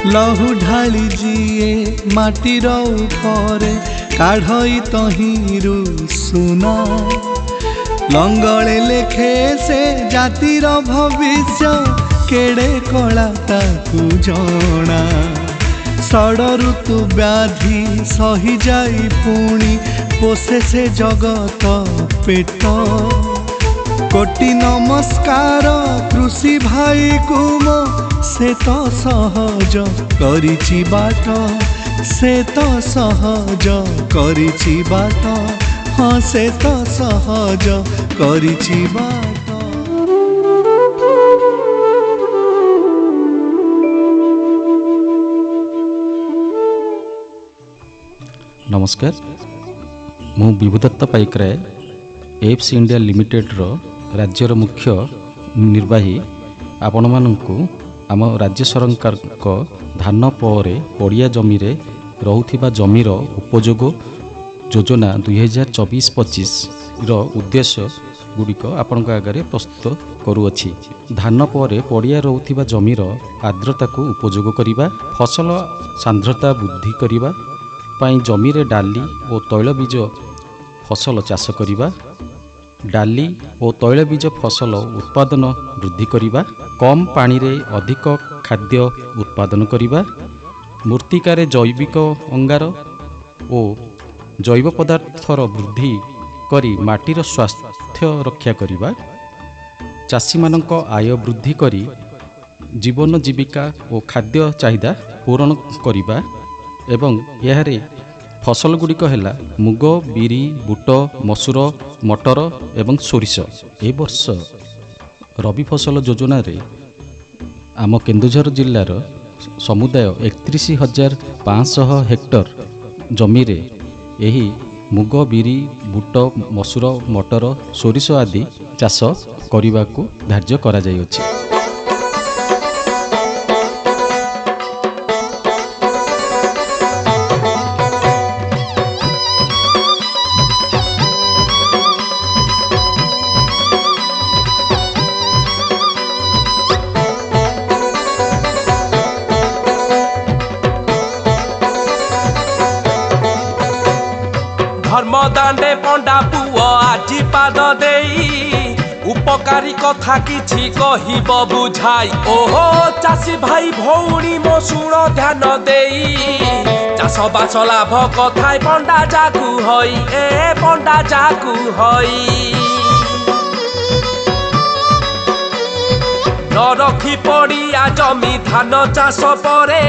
लहू ढाली जीए माटीर उपरे काढ़ई तहिरू सुना लंगले लेखे से जातिर भविष्य केड़े कला ताकू जणा षड़ ऋतु व्याधि सही जाई पुणी पोषे से जगत पेट कोटि नमस्कार कृषि भाई कुम से तो सहज करिछि बाट से तो सहज करिछि बाट हाँ से तो सहज करिछि बाट। नमस्कार मु विभुदत्त पाइकराय एफसी इंडिया लिमिटेड रो राज्यर मुख्य निर्वाही आपण मानकु आम राज्य सरकार को धान परे पड़िया जमी रे रहुथिबा जमीर उपयोग योजना 2024-25 रो उद्देश्य गुड़िक आपण आगे प्रस्तुत करुअछि। धान परे पड़िया रहुथिबा जमीर आर्द्रता को उपयोग करिबा फसल सांद्रता वृद्धि करिबा पाई जमी रे डाली और तैलबीज फसल चाष करिबा डाली और तैलबीज फसल उत्पादन वृद्धि करिबा कम पानी रे अधिक खाद्य उत्पादन करिबा मूर्तिकार जैविक अंगार और जैव पदार्थर वृद्धि करी माटीर स्वास्थ्य रक्षा करिबा चाषी मानक आय वृद्धि करी जीवन जीविका और खाद्य चाहिदा पूरण करिबा एवं यारे फसल गुड़िक है मुग बिरी बुट मसूर मटर एवं सोरिष। ए वर्ष रबी फसल योजना रे आम केन्दुझर जिल्लार समुदाय 31,500 हेक्टर जमी रे एही मुग बिरी बुट मसूर मटर सोरिष आदि चाष करने को धार्य करा जायछि। धर्म दांडे पंडा पुओ आजी पाद देई उपकारी कथा किछि कहिब बुझाई ओहो चाषी भाई भौणी मो शुण ध्यान देई चाष बास लाभ कथाय पंडा जाकू हई ए पंडा जाकू हई न रखी पड़िया जमी धान चाष परे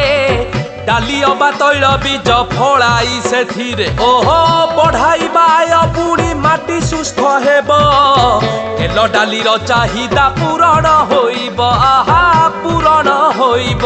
डाली अबा तैल बीज फलाई से ओहो बढ़ाई बाय पुणी माटी सुस्थ हेब तेल डालीर चाहिदा पूरण होइब आहा पूरण होइब।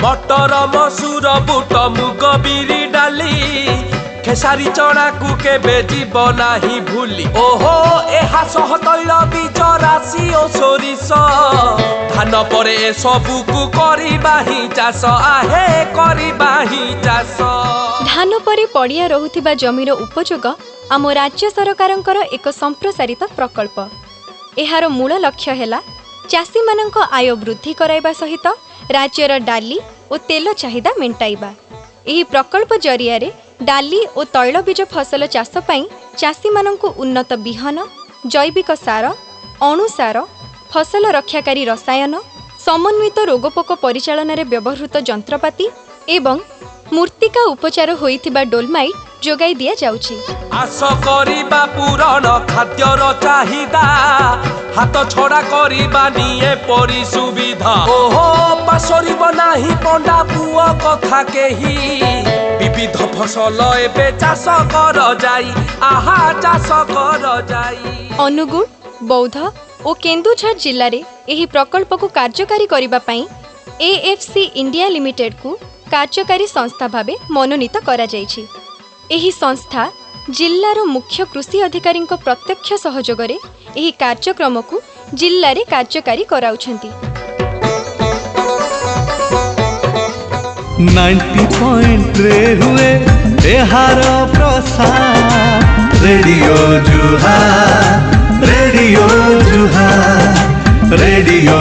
मटर मसूर बुट मुग बिरी डाली खेसारी चना को केबे जीव नाही भूली ओहो एहा सह तैल बीज राशि ओ सोरिष धान परे सबु को करिबाही चाष आहे करिबाही चाष। धान परे पड़िया रहुथिबा जमीर उपयोग आम राज्य सरकारंकर एक संप्रसारित प्रकल्प। एहार मूल लक्ष्य हेला चाषी मानक आय वृद्धि कराइबा सहित राज्यर डाली और तेल चाहिदा मेंटाइबा। एही प्रकल्प जरिया रे डाली और तैलबीज फसल चाष पई चाषी मानकु उन्नत बिहन जैविक सार अणुसार फसल रक्षाकारी रसायन समन्वित रोगपोक परिचालन रे व्यवहृत जंत्रपाति एवं मूर्तिका उपचार होइथिबा डोलमाइट जोगाई दिया जाउछि। आस करिबा पूरण खाद्यर चाहिदा हाथ छड़ा करिबा निये परि सुविधा ओहो पासरिब नाही पंडा पुओ कथा केही विविध फसल एबे चाष कर जाई आहा चाष कर जाई। अनुगुण बौद्ध और केन्दुझर जिल्ला रे एही प्रकल्प को कार्यकारी करिबा पई एएफसी इंडिया लिमिटेड को कार्यकारी संस्था भावे मनोनीत करा जायछि। एही संस्था जिल्लार मुख्य कृषि अधिकारी प्रत्यक्ष सहयोग रे एही कार्यक्रम को जिल्ला रे कार्यकारी कराउछंती। 90 रे हुए एहार प्रसार radio Zuha radio Zuha radio